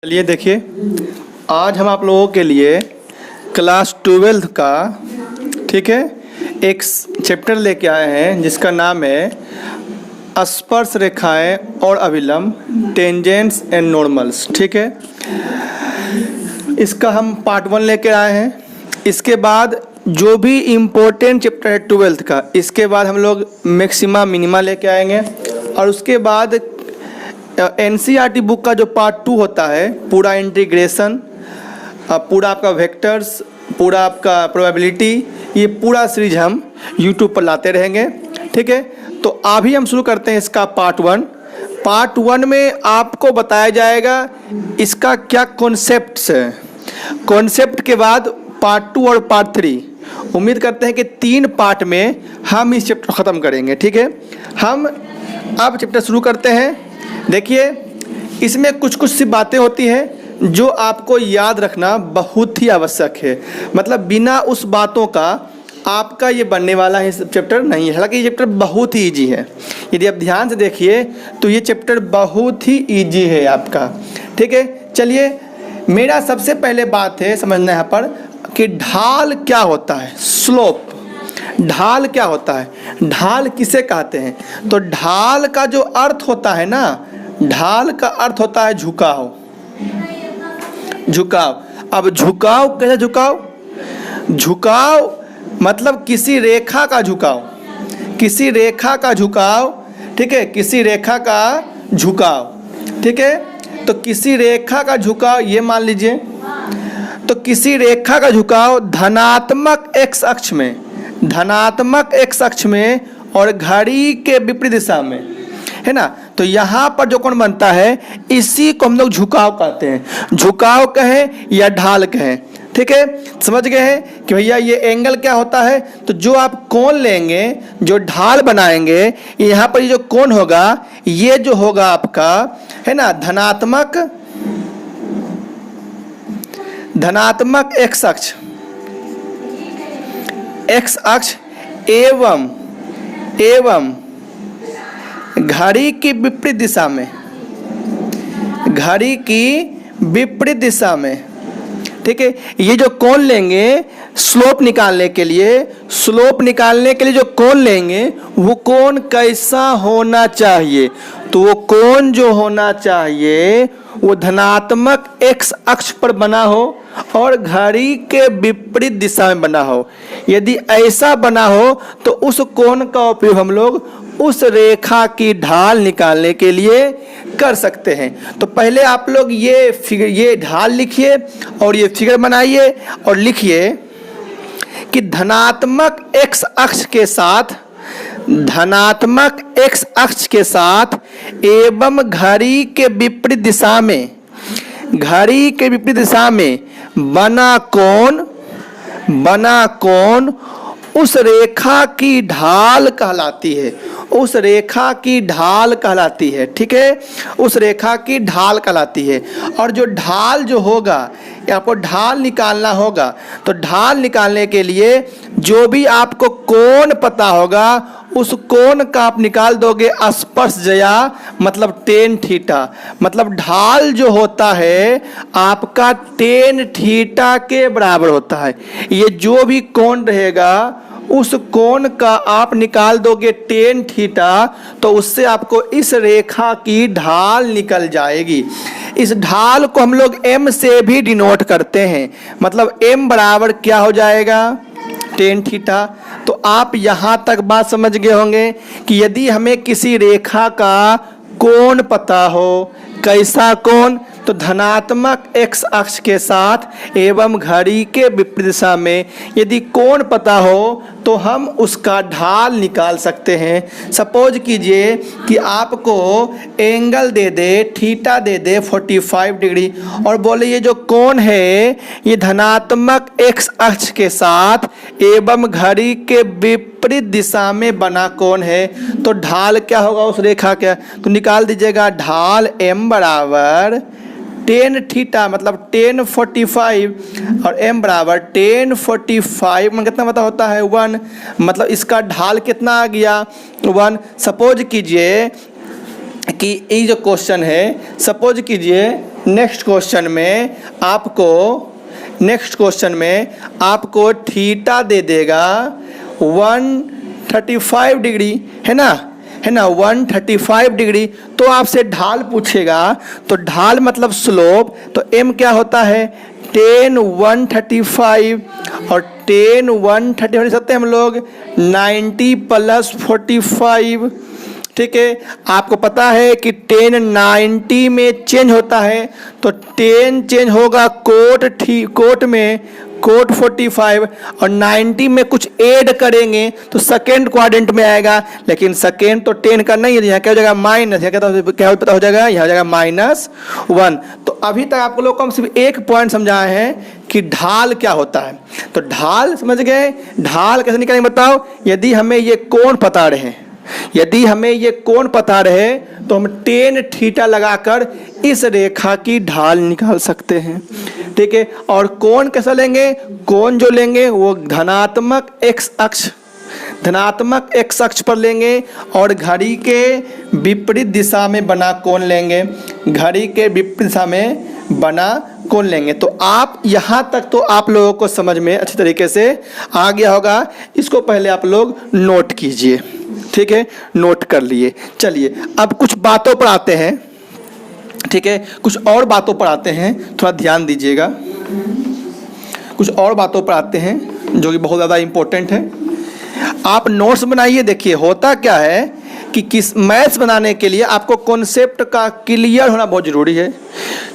चलिए देखिए, आज हम आप लोगों के लिए क्लास 12 का ठीक है एक चैप्टर लेके आए हैं जिसका नाम है स्पर्श रेखाएं और अभिलंब, टेंजेंट्स एंड नॉर्मल्स। ठीक है, इसका हम पार्ट 1 लेके आए हैं। इसके बाद जो भी इम्पोर्टेंट चैप्टर है 12th का, इसके बाद हम लोग मैक्सिमा मिनिमा लेके आएंगे। और उसके बाद NCERT बुक का जो पार्ट 2 होता है, पूरा इंटीग्रेशन, पूरा आपका वेक्टर्स, पूरा आपका प्रोबेबिलिटी, ये पूरा सीरीज हम YouTube पर लाते रहेंगे। ठीक है, तो अभी हम शुरू करते हैं इसका पार्ट 1। पार्ट 1 में आपको बताया जाएगा इसका क्या कॉन्सेप्ट्स है। कॉन्सेप्ट के बाद पार्ट 2 और पार्ट 3, उम्मीद करते हैं कि 3 पार्ट में हम इस चैप्टर ख़त्म करेंगे। ठीक है, हम अब चैप्टर शुरू करते हैं। देखिए, इसमें कुछ सी बातें होती हैं जो आपको याद रखना बहुत ही आवश्यक है। मतलब बिना उस बातों का आपका ये बनने वाला है चैप्टर नहीं है। हालांकि ये चैप्टर बहुत ही इजी है, यदि आप ध्यान से देखिए तो ये चैप्टर बहुत ही इजी है आपका। ठीक है, चलिए, मेरा सबसे पहले बात है समझना यहाँ पर कि ढाल क्या होता है, स्लोप। ढाल क्या होता है, ढाल किसे कहते हैं? तो ढाल का जो अर्थ होता है ना, ढाल का अर्थ होता है झुकाव। झुकाव, अब झुकाव कैसे झुकाव? झुकाव मतलब किसी रेखा का झुकाव, किसी रेखा का झुकाव। ठीक है, किसी रेखा का झुकाव। ठीक है, तो किसी रेखा का झुकाव, ये मान लीजिए, तो किसी रेखा का झुकाव धनात्मक x अक्ष में, धनात्मक x अक्ष में और घड़ी के विपरीत दिशा में, है ना। तो यहाँ पर जो कोण बनता है इसी को हम लोग झुकाव कहते हैं। झुकाव कहें या ढाल कहें। ठीक है, समझ गए हैं कि भैया ये एंगल क्या होता है? तो जो आप कोण लेंगे, जो ढाल बनाएंगे, यहाँ पर ये जो कोण होगा, ये जो होगा आपका, है ना, धनात्मक x अक्ष, x अक्ष एवं घड़ी की विपरीत दिशा में, घड़ी की विपरीत दिशा में। ठीक है, ये जो कोण लेंगे स्लोप निकालने के लिए, स्लोप निकालने के लिए जो कोण लेंगे वो कोण कैसा होना चाहिए? तो वो कोण जो होना चाहिए वो धनात्मक x अक्ष पर बना हो और घड़ी के विपरीत दिशा में बना हो। यदि ऐसा बना हो तो उस कोण का उपयोग हम लोग उस रेखा की ढाल निकालने के लिए कर सकते हैं। तो पहले आप लोग ये ढाल लिखिए और ये फिगर बनाइए और लिखिए कि धनात्मक x अक्ष के साथ, धनात्मक x अक्ष के साथ एवं घड़ी के विपरीत दिशा में, घड़ी के विपरीत दिशा में बना कोण उस रेखा की ढाल कहलाती है, उस रेखा की ढाल कहलाती है। ठीक है, उस रेखा की ढाल कहलाती है। और जो ढाल जो होगा, आपको ढाल निकालना होगा, तो ढाल निकालने के लिए जो भी आपको कोण पता होगा उस कोण का आप निकाल दोगे स्पर्शज्या, मतलब tan थीटा। मतलब ढाल जो होता है आपका tan थीटा के बराबर होता है। ये जो भी कोण रहेगा उस कोण का आप निकाल दोगे tan थीटा, तो उससे आपको इस रेखा की ढाल निकल जाएगी। इस ढाल को हम लोग m से भी डिनोट करते हैं। मतलब m बराबर क्या हो जाएगा? tan theta. तो आप यहाँ तक बात समझ गए होंगे कि यदि हमें किसी रेखा का कोण पता हो, कैसा कोण? तो धनात्मक x अक्ष के साथ एवं घड़ी के विपरीत दिशा में यदि कोण पता हो तो हम उसका ढाल निकाल सकते हैं। सपोज कीजिए कि आपको एंगल दे दे, थीटा दे दे 45 डिग्री, और बोले ये जो कोण है ये धनात्मक x अक्ष के साथ एवं घड़ी के विपरीत दिशा में बना कोण है, तो ढाल क्या होगा उस रेखा का? तो निकाल दीजिएगा, ढाल m बराबर tan थीटा, मतलब tan 45, और m बराबर tan 45 में कितना पता होता है? 1। मतलब इसका ढाल कितना आ गया? 1। सपोज कीजिए कि ये जो क्वेश्चन है, सपोज कीजिए नेक्स्ट क्वेश्चन में आपको थीटा दे देगा 135 डिग्री, है ना 135 डिग्री। तो आपसे ढाल पूछेगा, तो ढाल मतलब स्लोप, तो m क्या होता है tan 135, और tan 135 लिख सकते हैं हम लोग 90 + 45। ठीक है, आपको पता है कि tan 90 में चेंज होता है, तो tan चेंज होगा कोट में कोट 45, और 90 में कुछ ऐड करेंगे तो सेकेंड क्वाड्रेंट में आएगा, लेकिन सेकेंड तो 10 का नहीं है, यहाँ क्या हो जाएगा माइनस, क्या पता हो जाएगा, यहाँ हो जाएगा -1। तो अभी तक आप लोग को हम सिर्फ एक पॉइंट समझाए हैं कि ढाल क्या होता है। तो ढाल समझ गए, ढाल कैसे निकालेंगे बताओ। यदि हमें ये कोण पता रहे तो हम tan थीटा लगाकर इस रेखा की ढाल निकाल सकते हैं। ठीक है, और कोण कैसा लेंगे, कोण जो लेंगे वो धनात्मक x अक्ष पर लेंगे, और घड़ी के विपरीत दिशा में बना कोण लेंगे, तो आप यहाँ तक तो आप लोगों को समझ में अच्छी तरीके से आ गया होगा। इसको पहले आप लोग नोट कीजिए, ठीक है, नोट कर लिए। चलिए अब कुछ बातों पर आते हैं, ठीक है, कुछ और बातों पर आते हैं, थोड़ा ध्यान दीजिएगा। कुछ और बातों पर आते हैं जो कि बहुत ज़्यादा इम्पोर्टेंट है। आप नोट्स बनाइए। देखिए होता क्या है कि किस मैथ्स बनाने के लिए आपको कॉन्सेप्ट का क्लियर होना बहुत ज़रूरी है,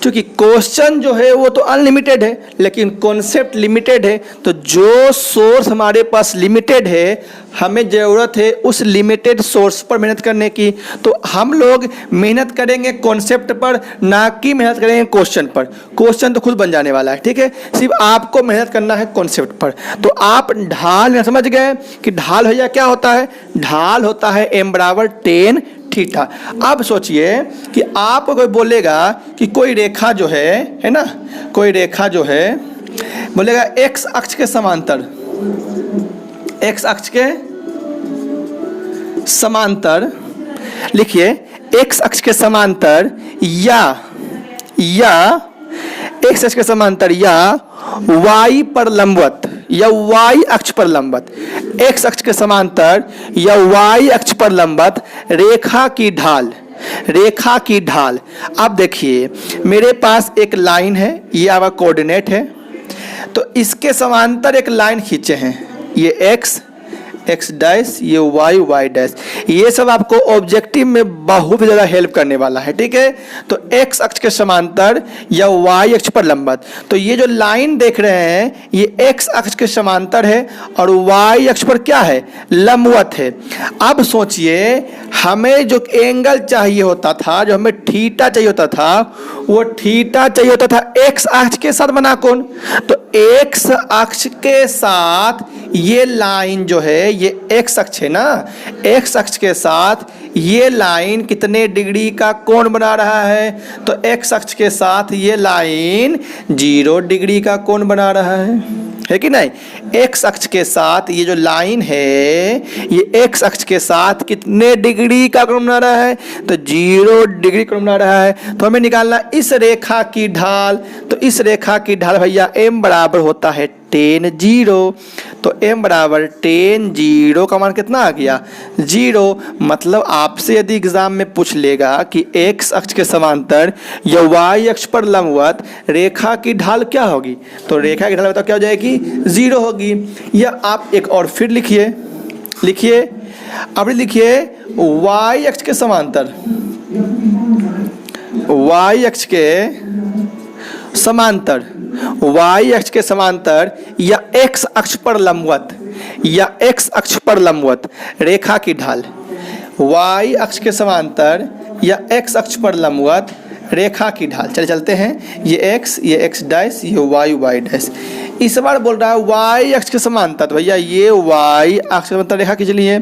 क्योंकि क्वेश्चन जो है वो तो अनलिमिटेड है लेकिन कॉन्सेप्ट लिमिटेड है। तो जो सोर्स हमारे पास लिमिटेड है, हमें ज़रूरत है उस लिमिटेड सोर्स पर मेहनत करने की। तो हम लोग मेहनत करेंगे कॉन्सेप्ट पर, ना कि मेहनत करेंगे क्वेश्चन पर। क्वेश्चन तो खुद बन जाने वाला है, ठीक है, सिर्फ आपको मेहनत करना है कॉन्सेप्ट पर। तो आप ढाल में समझ गए कि ढाल भैया क्या होता है, ढाल होता है m = tan थीटा। अब सोचिए कि आपको कोई बोलेगा कि कोई रेखा जो है ना, कोई रेखा जो है बोलेगा x अक्ष के समांतर, x अक्ष के समांतर, लिखिए x अक्ष के समांतर या x अक्ष के समांतर या y पर लंबवत, या y अक्ष पर लंबवत, x अक्ष के समांतर या y अक्ष पर लंबवत रेखा की ढाल। अब देखिए मेरे पास एक लाइन है, ये आपका कोऑर्डिनेट है, तो इसके समांतर एक लाइन खींचे हैं, ये x डैश, ये y डैश। ये सब आपको ऑब्जेक्टिव में बहुत ज़्यादा हेल्प करने वाला है, ठीक है। तो x अक्ष के समांतर या y अक्ष पर लंबवत, तो ये जो लाइन देख रहे हैं ये x अक्ष के समांतर है और y अक्ष पर क्या है, लंबवत है। अब सोचिए हमें जो एंगल चाहिए होता था, जो हमें थीटा चाहिए होता था, वो थीटा चाहिए होता था x अक्ष के साथ बना कोण। तो x अक्ष के साथ ये लाइन जो है, ये x अक्ष है ना, x अक्ष के साथ ये लाइन कितने डिग्री का कोण बना रहा है, तो x अक्ष के साथ ये लाइन 0 डिग्री का कोण बना रहा है कि नहीं। x अक्ष के साथ ये जो लाइन है, ये x अक्ष के साथ कितने डिग्री का कोण बना रहा है, तो 0 डिग्री कोण बना रहा है। तो हमें निकालना इस रेखा की ढाल। तो इस रेखा की ढाल भैया m बराबर होता है tan 0। तो m बराबर tan 0 का मान कितना आ गया, 0। मतलब आपसे यदि एग्जाम में पूछ लेगा कि x अक्ष के समांतर या y अक्ष पर लंबवत रेखा की ढाल क्या होगी, तो रेखा की ढाल बताओ क्या हो जाएगी, 0 होगी। या आप एक और फिर लिखिए अब लिखिए y अक्ष के समांतर, y अक्ष के समांतर या x अक्ष पर लंबवत रेखा की ढाल, y अक्ष के समांतर या x अक्ष पर लंबवत रेखा की ढाल। चलते हैं, ये x डैश, ये y डैश। इस बार बोल रहा है y अक्ष के समांतर, तो भैया ये y अक्ष के समांतर रेखा खींच लिए,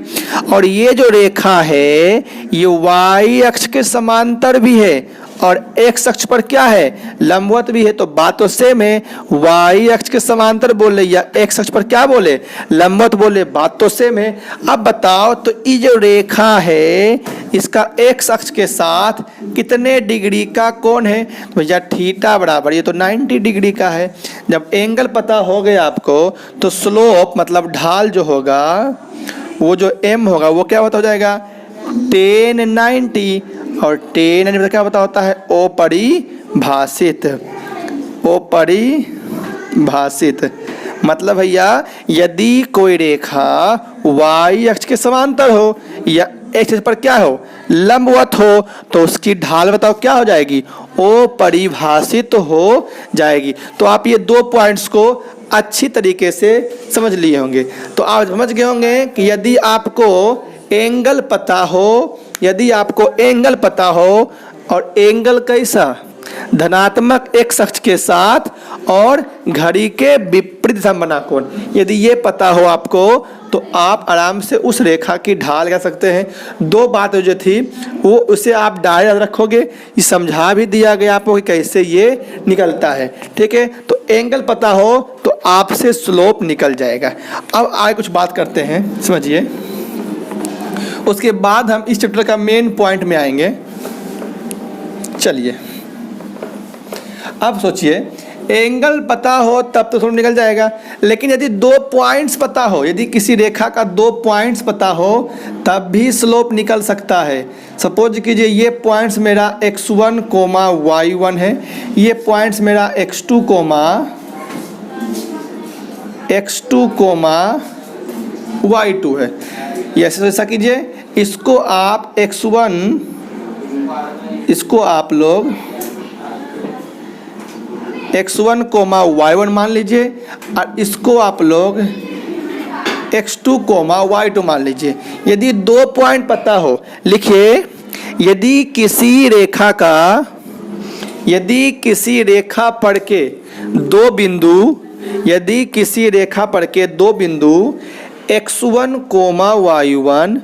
और ये जो रेखा है ये y अक्ष के समांतर भी है और x अक्ष पर क्या है, लंबवत भी है, तो बात तो सेम है। y अक्ष के समांतर बोले या x अक्ष पर क्या बोले, लंबवत बोले, बात तो सेम है। अब बताओ तो ये जो रेखा है इसका x अक्ष के साथ कितने डिग्री का कोण है, तो भैया थीटा बराबर ये तो 90 डिग्री का है। जब एंगल पता हो गया आपको तो स्लोप मतलब ढाल जो होगा वो जो m होगा वो क्या हो जाएगा, tan 90, और tan 90 क्या होता है, अपरिभाषित। अपरिभाषित मतलब भैया यदि कोई रेखा y अक्ष के समांतर हो या x अक्ष पर क्या हो, लंबवत हो, तो उसकी ढाल बताओ क्या हो जाएगी, अपरिभाषित हो जाएगी। तो आप ये दो पॉइंट्स को अच्छी तरीके से समझ लिए होंगे। तो आप समझ गए होंगे कि यदि आपको एंगल पता हो, यदि आपको एंगल पता हो और एंगल कैसा, धनात्मक x अक्ष के साथ और घड़ी के विपरीत दिशा में बना कोण, यदि ये पता हो आपको तो आप आराम से उस रेखा की ढाल कर सकते हैं। दो बातें जो थी वो उसे आप डायरेक्ट याद रखोगे, ये समझा भी दिया गया आपको कि कैसे ये निकलता है, ठीक है। तो एंगल पता हो तो आपसे स्लोप निकल जाएगा। अब आगे कुछ बात करते हैं, समझिए, उसके बाद हम इस चैप्टर का मेन पॉइंट में आएंगे। चलिए अब सोचिए, एंगल पता हो तब तो स्लोप निकल जाएगा, लेकिन यदि दो पॉइंट्स पता हो, यदि किसी रेखा का दो पॉइंट्स पता हो तब भी स्लोप निकल सकता है। सपोज कीजिए ये पॉइंट्स मेरा x1, y1 है, ये पॉइंट्स मेरा x2, y2 है। ये ऐसा कीजिए, इसको आप x1, इसको आप लोग x1, y1 मान लीजिए और इसको आप लोग x2, y2 मान लीजिए। यदि दो पॉइंट पता हो, लिखिए, यदि किसी रेखा पर के दो बिंदु, यदि किसी रेखा पर के दो बिंदु x1, y1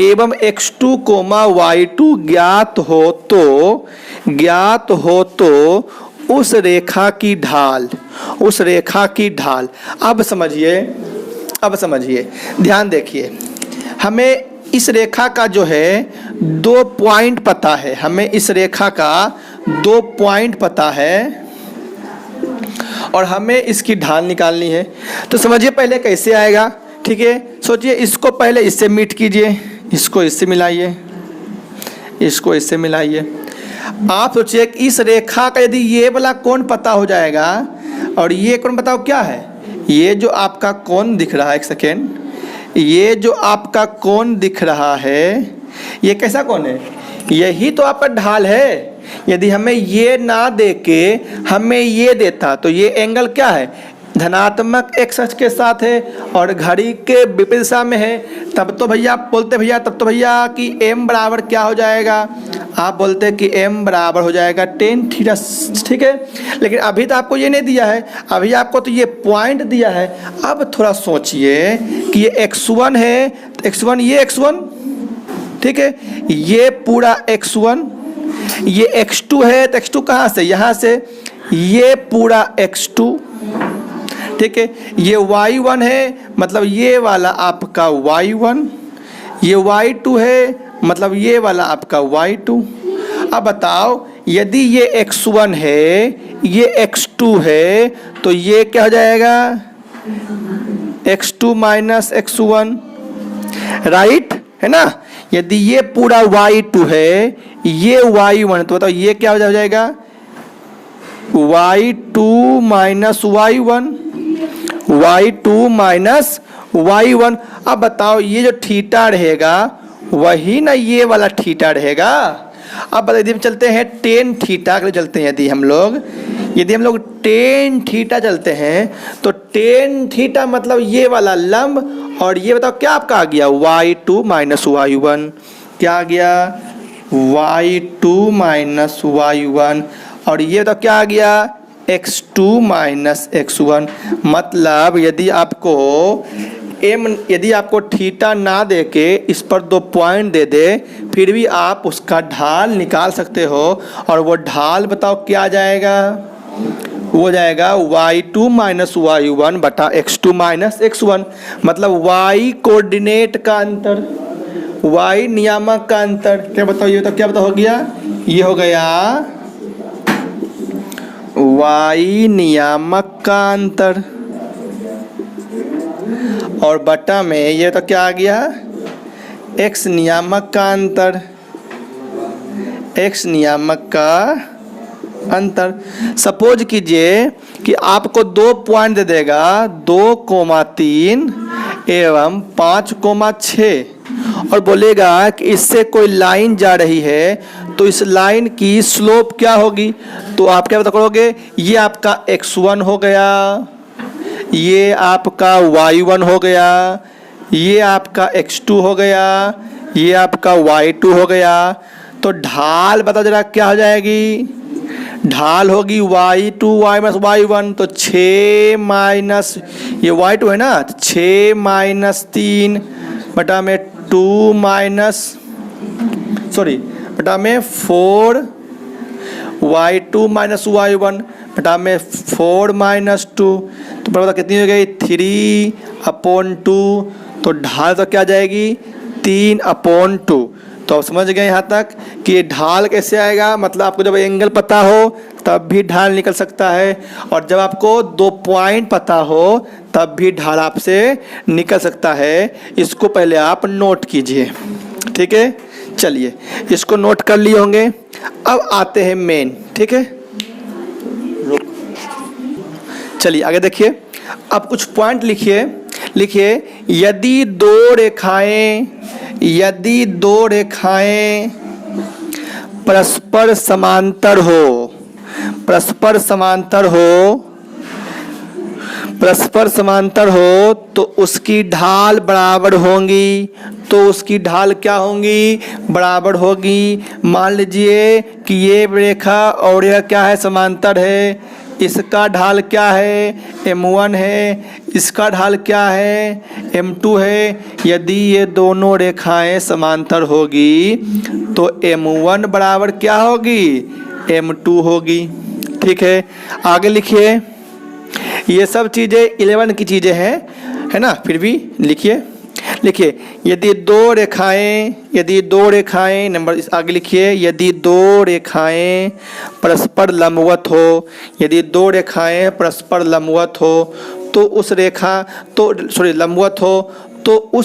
एवं x2, y2 ज्ञात हो तो उस रेखा की ढाल, अब समझिए, ध्यान देखिए, हमें इस रेखा का जो है दो पॉइंट पता है, हमें इस रेखा का दो पॉइंट पता है और हमें इसकी ढाल निकालनी है। तो समझिए पहले कैसे आएगा, ठीक है। सोचिए, इसको पहले इससे मीट कीजिए, इसको इससे मिलाइए, इसको इससे मिलाइए। आप सोचिए कि इस रेखा का यदि ये वाला कोण पता हो जाएगा और ये कोण बताओ क्या है, ये जो आपका कोण दिख रहा है, एक सेकेंड, ये जो आपका कोण दिख रहा है ये कैसा कोण है, यही तो आपका ढाल है। यदि हमें ये ना दे के हमें ये देता तो ये एंगल क्या है, धनात्मक x अक्ष के साथ है और घड़ी के विपरीत दिशा में है, तब तो भैया आप बोलते कि m बराबर क्या हो जाएगा, आप बोलते कि m बराबर हो जाएगा tan थीटा, ठीक है। लेकिन अभी तो आपको ये नहीं दिया है, अभी आपको तो ये पॉइंट दिया है। अब थोड़ा सोचिए कि ये x1 है, x1, ये x1, ठीक है, ये पूरा x1, ये x2 है, तो x2 कहाँ से, यहाँ से, ये पूरा x2, ठीक है, ये y1 है, मतलब ये वाला आपका y1, ये y2 है, मतलब ये वाला आपका y2। अब बताओ, यदि ये x1 है, ये x2 है, तो ये क्या हो जाएगा, x2 माइनस x1, राइट है ना। यदि ये पूरा y2 है, ये y1, तो बताओ ये क्या हो जाएगा, y2 minus y1, y2 minus y1। अब बताओ ये जो थीटा रहेगा वही ना ये वाला थीटा रहेगा। अब बताइए, यदि हम चलते हैं टेन थीटा के लिए चलते हैं, यदि हम लोग टेन थीटा चलते हैं तो टेन थीटा मतलब ये वाला लंब, और ये बताओ क्या आपका आ गया, y2 माइनस y1, क्या आ गया, y2 माइनस y1, और ये बताओ क्या आ गया, x2 माइनस x1। मतलब यदि आपको एम यदि आपको थीटा ना दे के इस पर 2 पॉइंट दे दे, फिर भी आप उसका ढाल निकाल सकते हो। और वो ढाल बताओ क्या आ जाएगा, वो जाएगा y2 माइनस y1 बटा x2 माइनस x1, मतलब y कोऑर्डिनेट का अंतर, y नियामक का अंतर। क्या बताओ, ये तो क्या बताओ हो गया, ये हो गया y नियामक का अंतर, और बटा में ये तो क्या आ गया, x नियामक का अंतर, x नियामक का अंतर। सपोज कीजिए कि आपको 2 पॉइंट दे देगा, 2,3 एवं 5,6, और बोलेगा कि इससे कोई लाइन जा रही है तो इस लाइन की स्लोप क्या होगी। तो आप क्या पता करोगे, ये आपका x1 हो गया, ये आपका y1 हो गया, ये आपका x2 हो गया, ये आपका y2 हो गया। तो ढाल बताओ जरा क्या हो जाएगी, ढाल होगी y2 y माइनस y1, तो 6 माइनस ये y2 है ना, तो 6 माइनस 3 बटा में 2 माइनस बटा में 4 y2 माइनस y1 बटा में 4 माइनस 2, तो बराबर कितनी हो गई 3/2। तो ढाल तो क्या जाएगी 3/2। तो आप समझ गए यहाँ तक कि ढाल कैसे आएगा, मतलब आपको जब एंगल पता हो तब भी ढाल निकल सकता है, और जब आपको 2 पॉइंट पता हो तब भी ढाल आपसे निकल सकता है। इसको पहले आप नोट कीजिए, ठीक है। चलिए इसको नोट कर लिए होंगे। अब आते हैं मेन, ठीक है। चलिए आगे देखिए, अब कुछ पॉइंट लिखिए। यदि दो रेखाएं परस्पर समांतर हो तो उसकी ढाल बराबर होंगी। तो उसकी ढाल क्या होंगी, बराबर होगी। मान लीजिए कि ये रेखा और यह क्या है, समांतर है, इसका ढाल क्या है, m1 है, इसका ढाल क्या है, m2 है। यदि ये दोनों रेखाएं समांतर होगी तो m1 बराबर क्या होगी, m2 होगी, ठीक है। आगे लिखिए, ये सब चीज़ें 11 की चीज़ें हैं, है ना, फिर भी लिखिए। यदि दो रेखाएं नंबर आगे लिखिए, यदि दो रेखाएं परस्पर लंबवत हो, तो उस रेखा लंबवत हो तो उन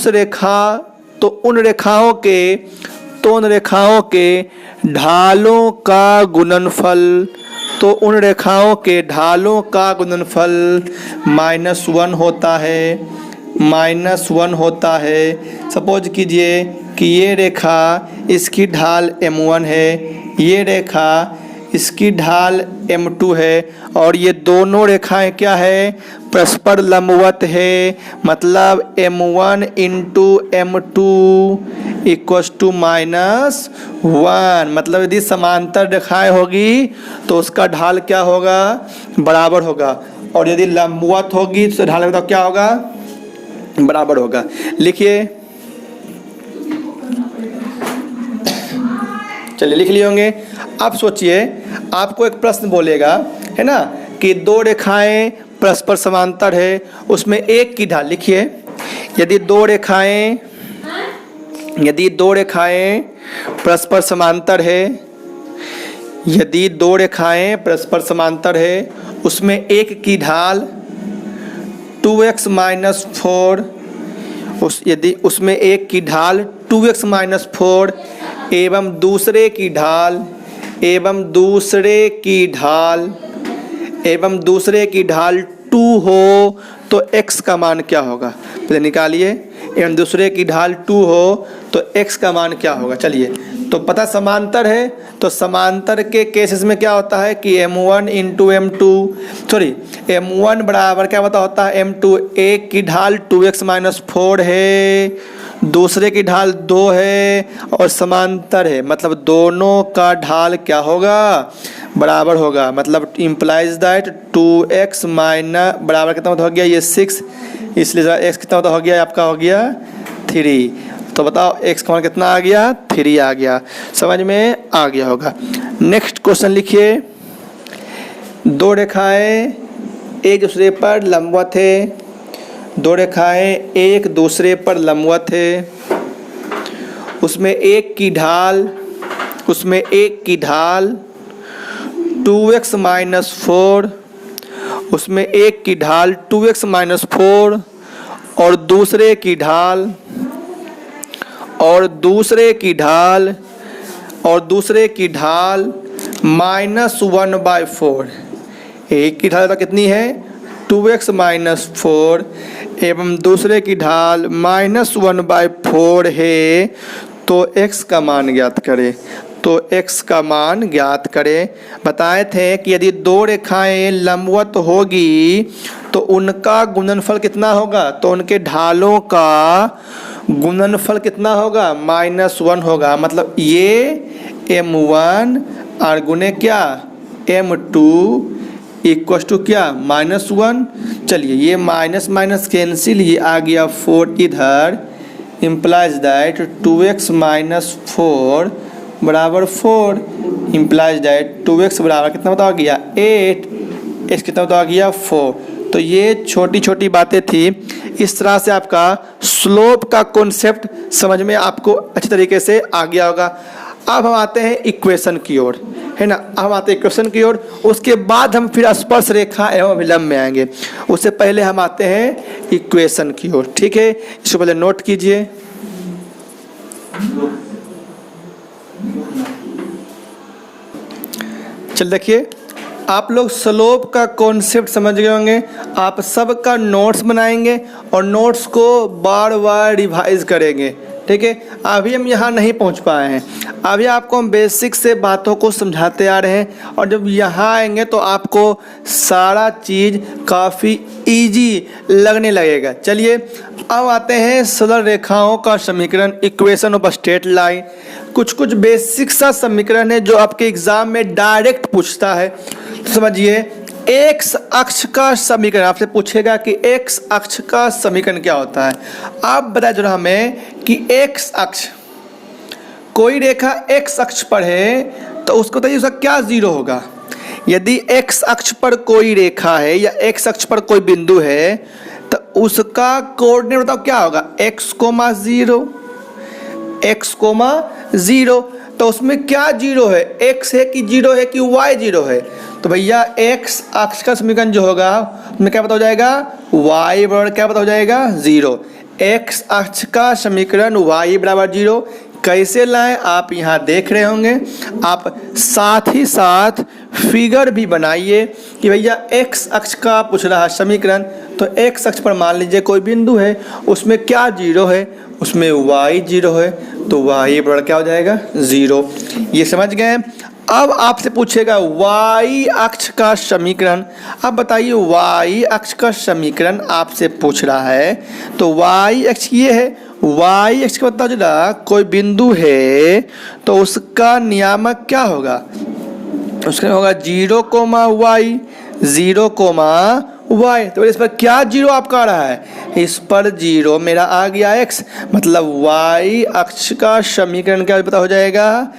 रेखाओं के ढालों का गुणनफल -1 होता है। सपोज कीजिए कि ये रेखा इसकी ढाल m1 है, ये रेखा इसकी ढाल m2 है, और ये दोनों रेखाएं क्या है, परस्पर लंबवत है। मतलब m1 into m2 equals to -1। मतलब यदि समांतर रेखाएं होगी तो उसका ढाल क्या होगा, बराबर होगा, और यदि लंबवत होगी तो ढाल बताओ क्या होगा, बराबर होगा। लिखिए, चलिए लिख लिए होंगे। अब सोचिए, आपको एक प्रश्न बोलेगा, है ना, कि दो रेखाएं परस्पर समांतर है, उसमें एक की ढाल लिखिए। यदि दो रेखाएं परस्पर समांतर है, उसमें एक की ढाल 2x माइनस 4, यदि उसमें एक की ढाल 2x माइनस 4 एवं दूसरे की ढाल 2 हो तो x का मान क्या होगा, पहले निकालिए। एवं दूसरे की ढाल 2 हो तो x का मान क्या होगा। चलिए, तो पता समांतर है, तो समांतर के केसेस में क्या होता है कि m1 इंटू m1 बराबर क्या होता है, m2। एक की ढाल 2x माइनस 4 है, दूसरे की ढाल 2 है, और समांतर है, मतलब दोनों का ढाल क्या होगा, बराबर होगा। मतलब इम्प्लाइज दैट 2x माइनस बराबर कितना हो गया, ये 6 इसलिए ज़रा x कितना हो गया, आपका हो गया 3। तो बताओ x का मान कितना आ गया, 3 आ गया। समझ में आ गया होगा। नेक्स्ट क्वेश्चन लिखिए। दो रेखाएं एक दूसरे पर लंबवत है, दो रेखाएं एक दूसरे पर लंबवत है, उसमें एक की ढाल 2x - 4, उसमें एक की ढाल 2x - 4 और दूसरे की ढाल -1/4। एक की ढाल कितनी है, 2x - 4 एवं दूसरे की ढाल -1/4 है। तो x का मान ज्ञात करें। बताए थे कि यदि दो रेखाएं लंबवत होगी तो उनका गुणनफल कितना होगा, तो उनके ढालों का गुणनफल कितना होगा, -1 होगा। मतलब ये m1 और गुणे क्या m2 इक्वस टू क्या -1। चलिए ये माइनस कैंसिल, ये आ गया 4 इधर, इम्प्लाइज दैट 2x - 4 बराबर 4, इम्प्लाइज दैट 2x बराबर कितना बताया गया 8, x कितना बताया गया 4। तो ये छोटी छोटी बातें थी। इस तरह से आपका स्लोप का कॉन्सेप्ट समझ में आपको अच्छी तरीके से आ गया होगा। अब हम आते हैं इक्वेशन की ओर, है ना। हम आते हैं इक्वेशन की ओर, उसके बाद हम फिर स्पर्श रेखा एवं अभिलंब में आएंगे। उससे पहले हम आते हैं इक्वेशन की ओर, ठीक है। इसको पहले नोट कीजिए। चल देखिए, आप लोग स्लोप का कॉन्सेप्ट समझ गए होंगे। आप सबका नोट्स बनाएंगे और नोट्स को बार बार रिवाइज करेंगे, ठीक है। अभी हम यहाँ नहीं पहुँच पाए हैं, अभी आपको हम बेसिक से बातों को समझाते आ रहे हैं और जब यहाँ आएंगे तो आपको सारा चीज़ काफ़ी इजी लगने लगेगा। चलिए अब आते हैं सरल रेखाओं का समीकरण, इक्वेशन ऑफ स्ट्रेट लाइन। कुछ बेसिक सा समीकरण है जो आपके एग्जाम में डायरेक्ट पूछता है। तो समझिए, एक्स अक्ष का समीकरण आपसे पूछेगा कि एक्स अक्ष का समीकरण क्या होता है। आप बताइए जरा हमें कि एक्स अक्ष, कोई रेखा एक्स अक्ष पर है तो उसको बताइए उसका क्या जीरो होगा। यदि एक्स अक्ष पर कोई रेखा है या एक्स अक्ष पर कोई बिंदु है तो उसका कोऑर्डिनेट बताओ क्या होगा, x,0 तो उसमें क्या जीरो है, x है कि जीरो है कि y जीरो है। तो भैया x अक्ष का समीकरण जो होगा उसमें क्या पता हो जाएगा, y बराबर क्या पता हो जाएगा 0। x अक्ष का समीकरण y बराबर 0 कैसे लाएं आप यहाँ देख रहे होंगे। आप साथ ही साथ फिगर भी बनाइए कि भैया x अक्ष का पूछ रहा है समीकरण, तो x अक्ष पर मान लीजिए कोई बिंदु है, उसमें क्या जीरो है, उसमें y जीरो है, तो y बराबर क्या हो जाएगा 0। ये समझ गए। अब आपसे पूछेगा y अक्ष का समीकरण। अब बताइए y अक्ष का समीकरण आपसे पूछ रहा है, तो y अक्ष ये है, y अक्ष का बता जरा कोई बिंदु है तो उसका नियामक क्या होगा, उसका होगा 0,y, 0,y। तो इस पर क्या जीरो आपका आ रहा है, इस पर जीरो मेरा आ गया x, मतलब y अक्ष का समीकरण क्या पता हो जाएगा,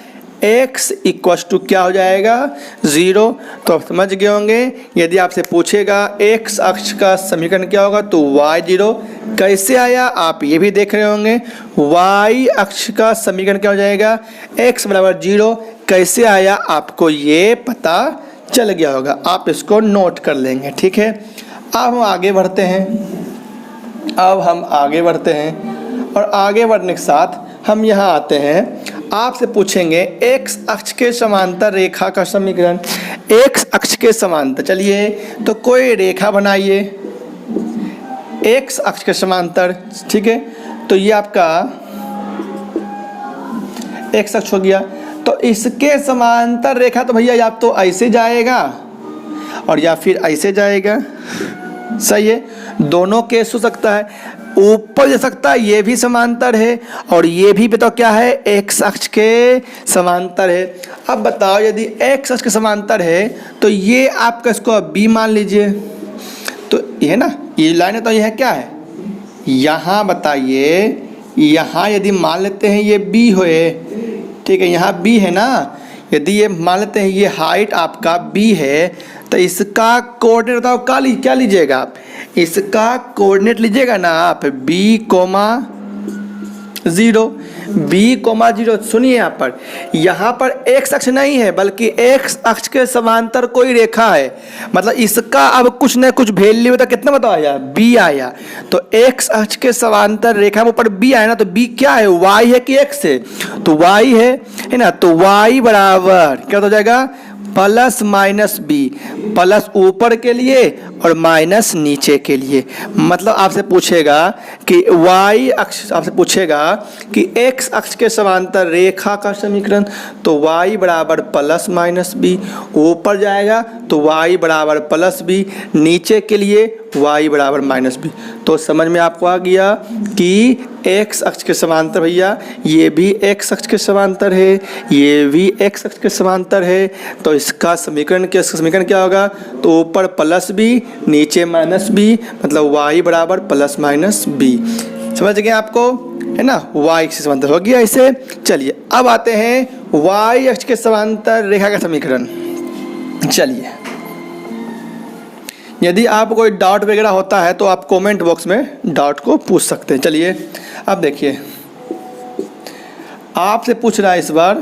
x इक्वस टू क्या हो जाएगा 0। तो आप समझ गए होंगे, यदि आपसे पूछेगा x अक्ष का समीकरण क्या होगा तो y 0 कैसे आया आप ये भी देख रहे होंगे। y अक्ष का समीकरण क्या हो जाएगा, x बराबर 0 कैसे आया आपको ये पता चल गया होगा, आप इसको नोट कर लेंगे, ठीक है। अब हम आगे बढ़ते हैं, और आगे बढ़ने के साथ हम यहाँ आते हैं। आपसे पूछेंगे x अक्ष के समांतर रेखा का समीकरण, x अक्ष के समांतर। चलिए तो कोई रेखा बनाइए x अक्ष के समांतर, ठीक है। तो ये आपका x अक्ष हो गया, तो इसके समांतर रेखा तो भैया या तो ऐसे जाएगा और या फिर ऐसे जाएगा, सही है। दोनों केस हो सकता है, ऊपर जा सकता है, ये भी समांतर है और ये भी बताओ क्या है, एक्स अक्ष के समांतर है। अब बताओ यदि एक्स अक्ष के समांतर है तो ये आपका इसको बी मान लीजिए, तो ये है ना, ये लाइन है तो ये है क्या है यहाँ बताइए, यहाँ यदि मान लेते हैं ये बी होए, ठीक है, यहाँ बी है ना, यदि ये मान लेते हैं ये हाइट आपका बी है, तो इसका कोऑर्डिनेट बताओ क्या लीजिएगा आप, इसका कोऑर्डिनेट लीजिएगा ना आप बी कोमा 0, बी कोमा 0। सुनिए यहाँ पर एक्स अक्ष नहीं है बल्कि एक्स अक्ष के समांतर कोई रेखा है, मतलब इसका अब कुछ न कुछ वैल्यू तो कितना बताया, बी आया, तो एक्स अक्ष के समांतर रेखा में ऊपर बी आया ना, तो बी क्या है, वाई है कि एक्स है, तो वाई है ना, तो वाई बराबर क्या हो जाएगा, प्लस माइनस बी, प्लस ऊपर के लिए और माइनस नीचे के लिए। मतलब आपसे पूछेगा कि y अक्ष, आपसे पूछेगा कि x अक्ष के समांतर रेखा का समीकरण, तो y बराबर प्लस माइनस बी, ऊपर जाएगा तो y बराबर प्लस बी, नीचे के लिए y बराबर माइनस बी। तो समझ में आपको आ गया कि x अक्ष के समांतर भैया, ये भी x अक्ष के समांतर है, ये भी x अक्ष के समांतर है, तो इसका समीकरण क्या होगा, तो ऊपर प्लस बी नीचे माइनस बी, मतलब y बराबर प्लस माइनस बी। समझ गए आपको, है ना, y से समांतर हो गया इसे। चलिए अब आते हैं y अक्ष के समांतर रेखा का समीकरण। चलिए यदि आप कोई डाउट वगैरह होता है तो आप कमेंट बॉक्स में डाउट को पूछ सकते हैं। चलिए अब देखिए, आपसे पूछ रहा है इस बार,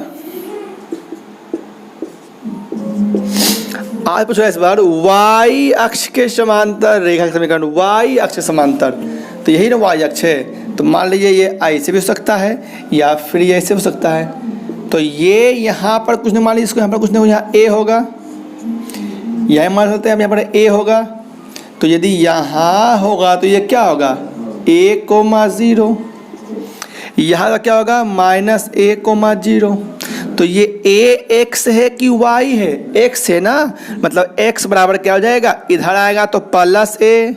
आज पूछ रहा है इस बार y अक्ष के समांतर रेखा का समीकरण, y अक्ष के समांतर, तो यही ना y अक्ष है, तो मान लीजिए ये ऐसे भी हो सकता है या फिर ये ऐसे हो सकता है, तो ये यहाँ पर कुछ नहीं, मान लीजिए इसको यहाँ पर कुछ नहीं, यहाँ a होगा, यह मान सकते हैं अब यहाँ पर a होगा, तो यदि यहाँ होगा तो ये क्या होगा, a कोमा 0, यहाँ का क्या होगा माइनस a कोमा 0, तो ये a x है कि y है, x है ना, मतलब x बराबर क्या हो जाएगा, इधर आएगा तो प्लस a,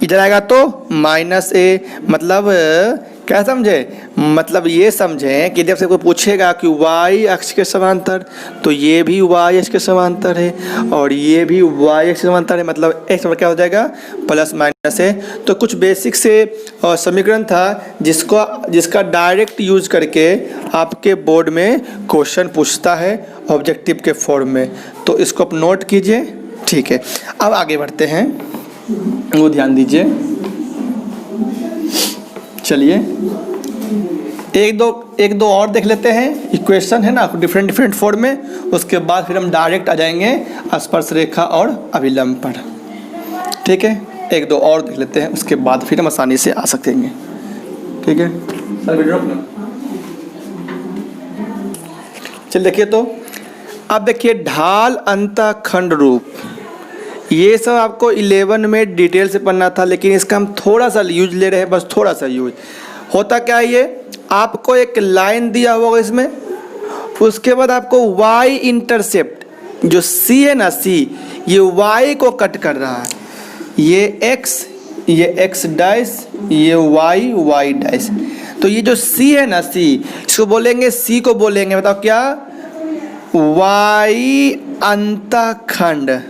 इधर आएगा तो माइनस a, मतलब क्या समझे, मतलब ये समझें कि जब से कोई पूछेगा कि y अक्ष के समांतर, तो ये भी y अक्ष के समांतर है और ये भी y अक्ष के समांतर है, मतलब x बराबर क्या हो जाएगा, प्लस माइनस है। तो कुछ बेसिक से समीकरण था जिसका डायरेक्ट यूज करके आपके बोर्ड में क्वेश्चन पूछता है ऑब्जेक्टिव के फॉर्म में, तो इसको आप नोट कीजिए, ठीक है। अब आगे बढ़ते हैं, वो ध्यान दीजिए। चलिए एक दो और देख लेते हैं, इक्वेशन है ना डिफरेंट फॉर्म में, उसके बाद फिर हम डायरेक्ट आ जाएंगे स्पर्श रेखा और अभिलंब पर, ठीक है। एक दो और देख लेते हैं, उसके बाद फिर हम आसानी से आ सकेंगे, ठीक है। सर वीडियो अपना चल देखिए, तो अब देखिए ढाल अंतःखंड रूप, ये सब आपको 11 में डिटेल से पढ़ना था, लेकिन इसका हम थोड़ा सा यूज ले रहे हैं, बस थोड़ा सा यूज। होता क्या है, ये आपको एक लाइन दिया होगा इसमें, उसके बाद आपको y इंटरसेप्ट जो c है ना, c ये y को कट कर रहा है, ये x डैश, ये y डैश, तो ये जो c है ना, c इसको बोलेंगे, c को बोलेंगे बताओ क्या, y अंतःखंड।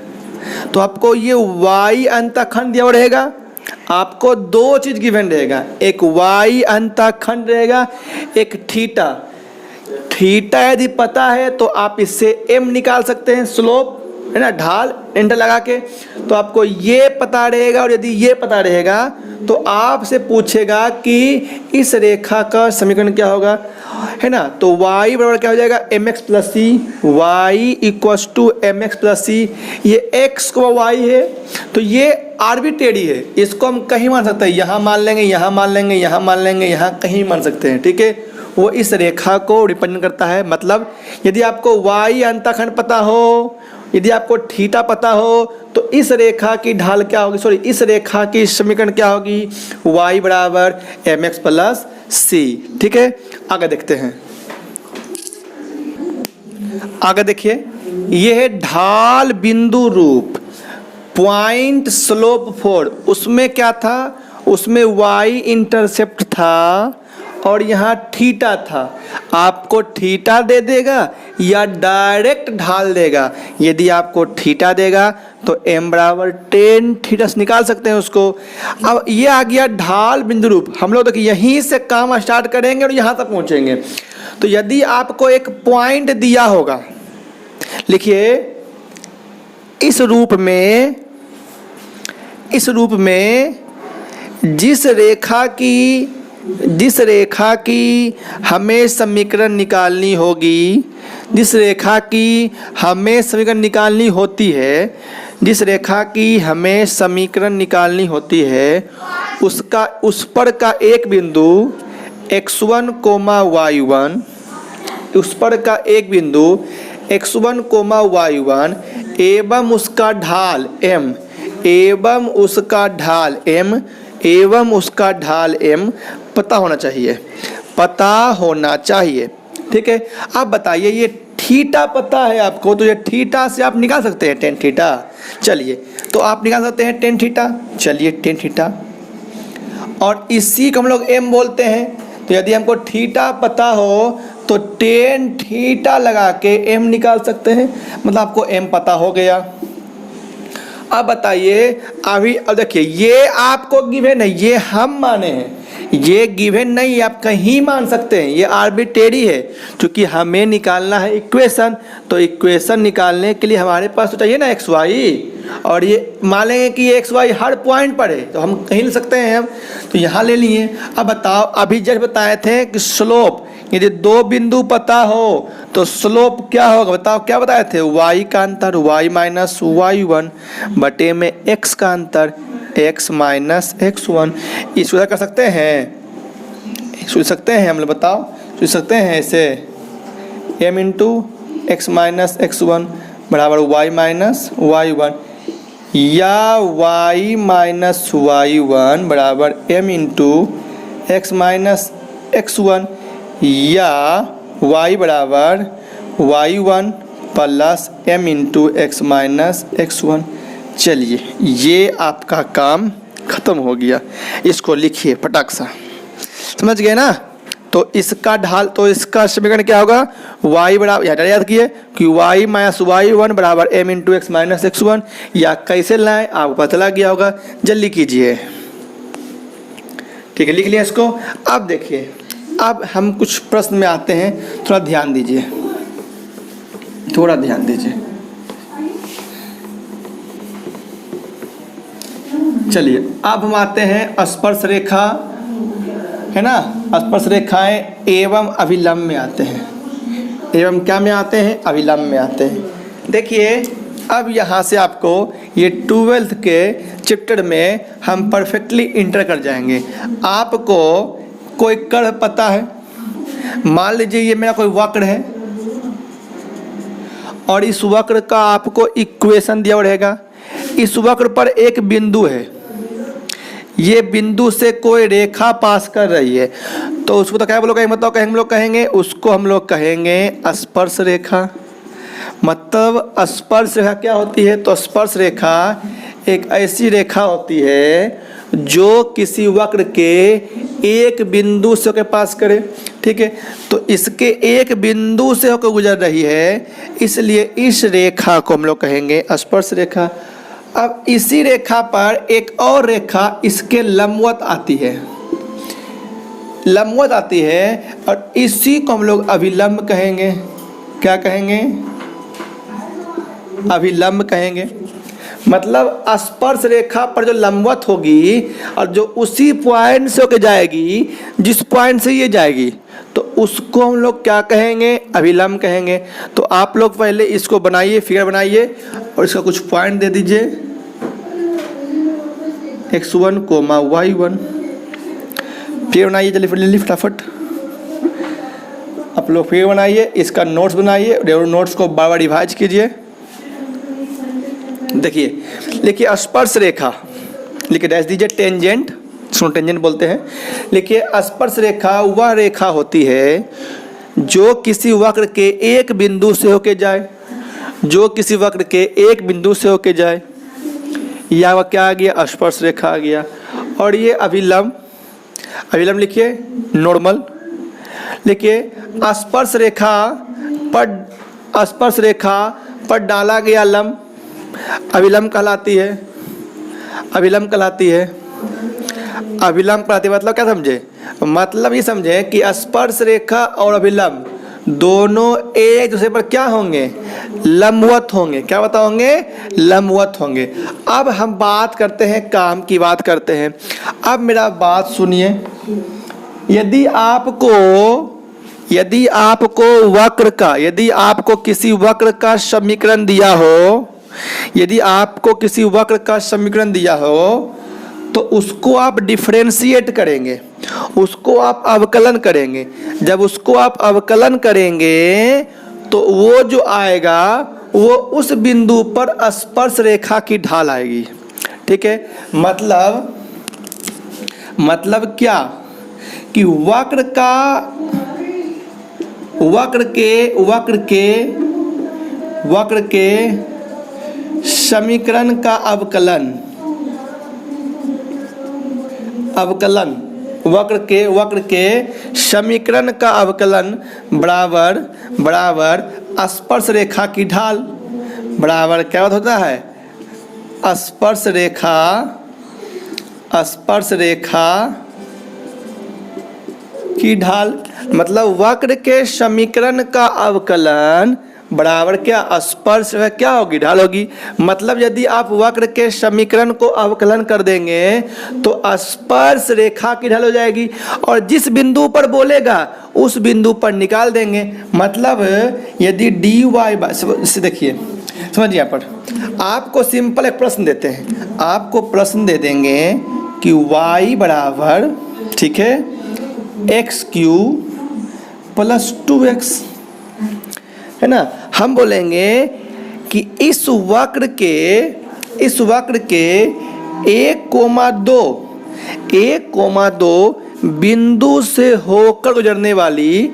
तो आपको ये y अंतःखंड दिया रहेगा, आपको दो चीज गिवन रहेगा, एक y अंतःखंड रहेगा, एक थीटा यदि पता है तो आप इससे m निकाल सकते हैं, स्लोप है ना, ढाल एंटर लगा के, तो आपको ये पता रहेगा। और यदि ये पता रहेगा तो आपसे पूछेगा कि इस रेखा का समीकरण क्या होगा, है ना, तो y बराबर क्या हो जाएगा, mx plus C, y equals to mx plus C, ये x को y है, तो ये आर्बिट्रेरी है, इसको हम कहीं मान सकते हैं, यहाँ मान लेंगे, यहाँ मान लेंगे, यहाँ मान लेंगे, यहाँ कहीं मान सकते हैं, ठीक है। वो इस रेखा को रिप्रेजेंट करता है, मतलब यदि आपको y अंतःखंड पता हो, यदि आपको थीटा पता हो, तो इस रेखा की ढाल क्या होगी, इस रेखा की समीकरण क्या होगी, y बराबर mx प्लस सी, ठीक है। आगे देखते हैं, आगे देखिए, यह है ढाल बिंदु रूप, पॉइंट स्लोप 4, उसमें क्या था, उसमें y इंटरसेप्ट था और यहाँ थीटा था, आपको थीटा दे देगा या डायरेक्ट ढाल देगा। यदि आपको थीटा देगा तो m बराबर tan थीटा से निकाल सकते हैं उसको। अब ये आ गया ढाल बिंदु रूप। हम लोग देखिए यहीं से काम स्टार्ट करेंगे और यहाँ तक पहुँचेंगे। तो यदि आपको एक पॉइंट दिया होगा, लिखिए इस रूप में जिस रेखा की हमें समीकरण निकालनी होगी, जिस रेखा की हमें समीकरण निकालनी होती है, जिस रेखा की हमें समीकरण निकालनी होती है, उसका उस पर का एक बिंदु x1, y1, उस पर का एक बिंदु x1, y1 एवं उसका ढाल m, एवं उसका ढाल m पता होना चाहिए। ठीक है, आप बताइए ये थीटा पता है आपको, तो ये थीटा से आप निकाल सकते हैं tan थीटा। चलिए तो आप निकाल सकते हैं tan थीटा। चलिए tan थीटा, और इसी को हम लोग m बोलते हैं। तो यदि हमको थीटा पता हो तो tan थीटा लगा के m निकाल सकते हैं, मतलब आपको m पता हो गया। अब बताइए अभी, अब देखिए ये आपको गिवन है, ये हम माने हैं, ये गिवन नहीं, आप कहीं मान सकते हैं, ये आर्बिट्रेरी है। क्योंकि हमें निकालना है इक्वेशन, तो इक्वेशन निकालने के लिए हमारे पास तो चाहिए ना एक्स वाई, और ये मान लेंगे कि ये एक्स वाई हर पॉइंट पर है, तो हम कहीं ले सकते हैं हम, तो यहाँ ले लिए। अब बताओ, अभी जब बताए थे कि स्लोप, यदि दो बिंदु पता हो तो स्लोप क्या होगा, बताओ क्या बताए थे, y का अंतर y माइनस y1 बटे में x का अंतर x माइनस x1। इसको कर सकते हैं, सोच सकते हैं हम लोग, बताओ सोच सकते हैं इसे, m into x minus x1 बराबर y माइनस y1, या y माइनस y1 बराबर m into x minus x1, या y बराबर y1 plus m into x minus x1। चलिए ये आपका काम खत्म हो गया, इसको लिखिए फटाक सा, समझ गए ना। तो इसका ढाल, तो इसका समीकरण क्या होगा, y बराबर, यहाँ याद किए कि y माइनस y1 बराबर m into x minus x1, या कैसे लाएं आपको पता लग गया होगा, जल्दी कीजिए। ठीक है, लिख लिया इसको। अब देखिए, अब हम कुछ प्रश्न में आते हैं, थोड़ा ध्यान दीजिए, थोड़ा ध्यान दीजिए। चलिए अब हम आते हैं स्पर्श रेखा, है ना, स्पर्श रेखाएं एवं अभिलंब में आते हैं, एवं क्या में आते हैं, अभिलंब में आते हैं। देखिए अब यहाँ से आपको ये 12th के चैप्टर में हम परफेक्टली इंटर कर जाएंगे। आपको कोई कर्व पता है, मान लीजिए ये मेरा कोई वक्र है, और इस वक्र का आपको इक्वेशन दिया रहेगा। इस वक्र पर एक बिंदु है, ये बिंदु से कोई रेखा पास कर रही है, तो उसको तो क्या बोलोगे, मतलब हम लोग कहेंगे, उसको हम लोग कहेंगे स्पर्श रेखा। मतलब स्पर्श रेखा क्या होती है, तो स्पर्श रेखा एक ऐसी रेखा होती है जो किसी वक्र के एक बिंदु से होकर पास करे। ठीक है, तो इसके एक बिंदु से होकर गुजर रही है, इसलिए इस रेखा को हम लोग कहेंगे स्पर्श रेखा। अब इसी रेखा पर एक और रेखा इसके लंबवत आती है, लंबवत आती है, और इसी को हम लोग अभिलंब कहेंगे। क्या कहेंगे, अभिलंब कहेंगे। मतलब स्पर्श रेखा पर जो लंबवत होगी और जो उसी पॉइंट से होकर जाएगी, जिस पॉइंट से ये जाएगी, तो उसको हम लोग क्या कहेंगे, अभिलंब कहेंगे। तो आप लोग पहले इसको बनाइए, फिगर बनाइए, और इसका कुछ पॉइंट दे दीजिए, x1, y1। फिगर बनाइए, जल्दी फटाफट आप लोग फिगर बनाइए, इसका नोट्स बनाइए, नोट्स को बार बार रिवाइज कीजिए। देखिए लिखिए स्पर्श रेखा, लिखिए डैश दीजिए, टेंजेंट, इसको टेंजेंट बोलते हैं। लिखिए स्पर्श रेखा वह रेखा होती है जो किसी वक्र के एक बिंदु से होके जाए, जो किसी वक्र के एक बिंदु से होके जाए, या वह क्या आ गया, स्पर्श रेखा आ गया। और ये अभिलंब, अभिलंब लिखिए नॉर्मल, देखिए स्पर्श रेखा पर डाला गया लंब अभिलंब कहलाती है। मतलब क्या समझे? मतलब ये समझे कि स्पर्श रेखा और अभिलंब दोनों एक दूसरे पर क्या होंगे? लंबवत होंगे। क्या बताओगे? लंबवत होंगे। अब हम बात करते हैं, काम की बात करते हैं। अब मेरा बात सुनिए, यदि आपको किसी वक्र का समीकरण दिया हो, तो उसको आप डिफरेंशिएट करेंगे, उसको आप अवकलन करेंगे। जब उसको आप अवकलन करेंगे तो वो जो आएगा वो उस बिंदु पर स्पर्श रेखा की ढाल आएगी। ठीक है, मतलब क्या कि वक्र के समीकरण का अवकलन वक्र के समीकरण का अवकलन बराबर स्पर्श रेखा की ढाल बराबर क्या होता है? स्पर्श रेखा की ढाल। मतलब वक्र के समीकरण का अवकलन बराबर क्या? स्पर्श क्या होगी? ढाल होगी। मतलब यदि आप वक्र के समीकरण को अवकलन कर देंगे तो स्पर्श रेखा की ढाल हो जाएगी, और जिस बिंदु पर बोलेगा उस बिंदु पर निकाल देंगे। मतलब यदि dy से देखिए, समझिए, यहाँ पर आपको सिंपल एक प्रश्न देते हैं। आपको प्रश्न दे देंगे कि y बराबर, ठीक है, x³ + 2x, है ना। हम बोलेंगे कि इस वक्र के 1,2 बिंदु से होकर गुजरने वाली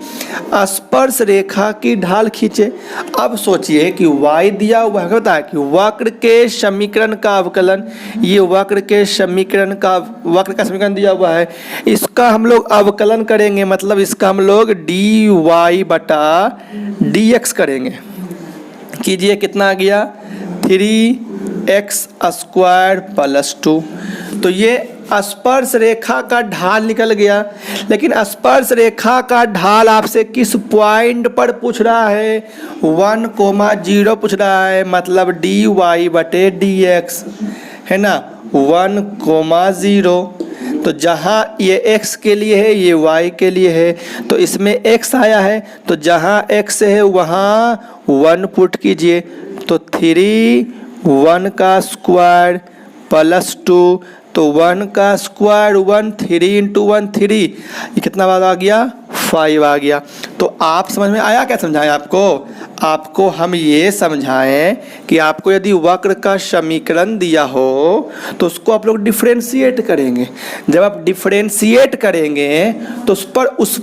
स्पर्श रेखा की ढाल खींचे। अब सोचिए कि y दिया हुआ है, होता है कि वक्र के समीकरण का अवकलन, ये वक्र का समीकरण दिया हुआ है, इसका हम लोग अवकलन करेंगे। मतलब इसका हम लोग dy बटा dx करेंगे। कीजिए, कितना आ गया? 3x² + 2। तो ये स्पर्श रेखा का ढाल निकल गया। लेकिन स्पर्श रेखा का ढाल आपसे किस पॉइंट पर पूछ रहा है? 1,0 पूछ रहा है। मतलब dy बटे dx, है ना, 1,0। तो जहाँ ये x के लिए है, ये y के लिए है, तो इसमें x आया है, तो जहाँ x है वहाँ 1 पुट कीजिए। तो 3 1 का स्क्वायर + 2, तो 1 का स्क्वायर 1, 3 × 1 3, ये कितना बार आ गया? 5 आ गया। तो आप समझ में आया? क्या समझाएं आपको हम ये समझाएं कि आपको यदि वक्र का समीकरण दिया हो तो उसको आप लोग डिफरेंशिएट करेंगे। जब आप डिफरेंशिएट करेंगे तो उस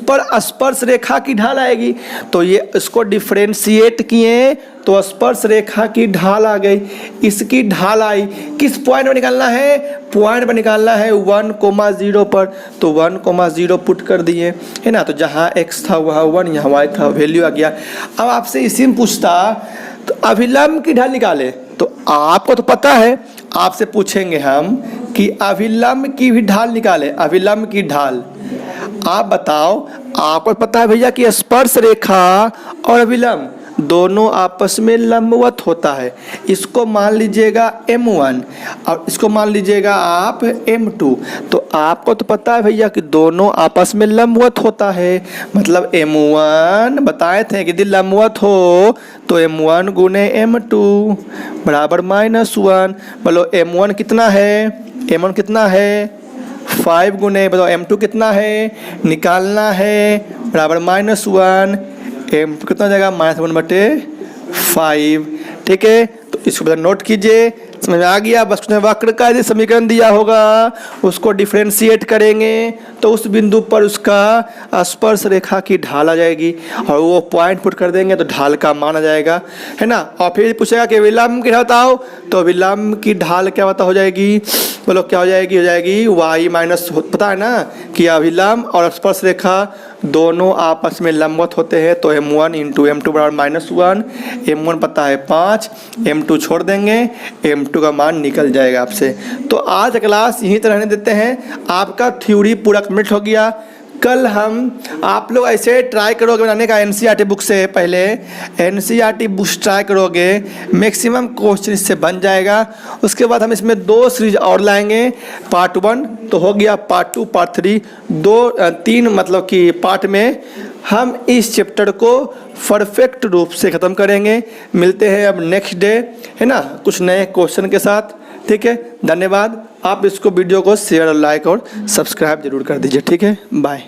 पर स्पर्श रेखा की ढाल आएगी। तो ये इसको डिफरेंशिएट किए तो स्पर्श रेखा की ढाल आ गई। इसकी ढाल आई, किस पॉइंट पर निकालना है? पॉइंट पर निकालना है 1,0 पर। तो 1,0 पुट कर दिए, है ना। तो जहाँ x था वहाँ 1, यहाँ y था, वैल्यू आ गया। अब आपसे इसी में पूछता तो अभिलंब की ढाल निकाले, तो आपको तो पता है, आपसे पूछेंगे हम कि अभिलंब की भी ढाल निकाले। अभिलंब की ढाल आप बताओ। आपको पता है भैया कि स्पर्श रेखा और अभिलंब दोनों आपस में लंबवत होता है। इसको मान लीजिएगा m1 और इसको मान लीजिएगा आप m2। तो आपको तो पता है भैया कि दोनों आपस में लंबवत होता है। मतलब m1 बताए थे कि यदि लंबवत हो तो m1 गुने m2 बराबर -1। बोलो m1 कितना है? m1 कितना है? 5 गुने, बताओ m2 कितना है? निकालना है, बराबर -1। m2 कितना हो जाएगा? -1/5। ठीक है। तो इसको नोट कीजिए, समझ में आ गया। बस उसने वक्र का यदि समीकरण दिया होगा उसको डिफरेंशिएट करेंगे तो उस बिंदु पर उसका स्पर्श रेखा की ढाल आ जाएगी और वो पॉइंट पुट कर देंगे तो ढाल का मान आ जाएगा, है ना। और फिर पूछेगा कि विलंब की ढाल बताओ, तो विलंब की ढाल क्या बता हो जाएगी, बोलो क्या हो जाएगी y माइनस, पता है ना कि अभिलंब और स्पर्श रेखा दोनों आपस में लंबवत होते हैं, तो m1 इंटू m2 बराबर -1, m1 पता है 5, m2 छोड़ देंगे, m2 का मान निकल जाएगा आपसे। तो आज क्लास यहीं तक रहने देते हैं, आपका थ्योरी पूरा कंप्लीट हो गया। कल हम आप लोग ऐसे ट्राई करोगे बनाने का एनसीईआरटी बुक से, पहले एनसीईआरटी बुक ट्राई करोगे, मैक्सिमम क्वेश्चन इससे बन जाएगा। उसके बाद हम इसमें 2 सीरीज और लाएंगे, पार्ट 1 तो हो गया, पार्ट 2 पार्ट 3 3 मतलब कि पार्ट में हम इस चैप्टर को परफेक्ट रूप से ख़त्म करेंगे। मिलते हैं अब नेक्स्ट डे, है ना, कुछ नए क्वेश्चन के साथ। ठीक है, धन्यवाद। आप इसको वीडियो को शेयर और लाइक और सब्सक्राइब जरूर कर दीजिए। ठीक है, बाय।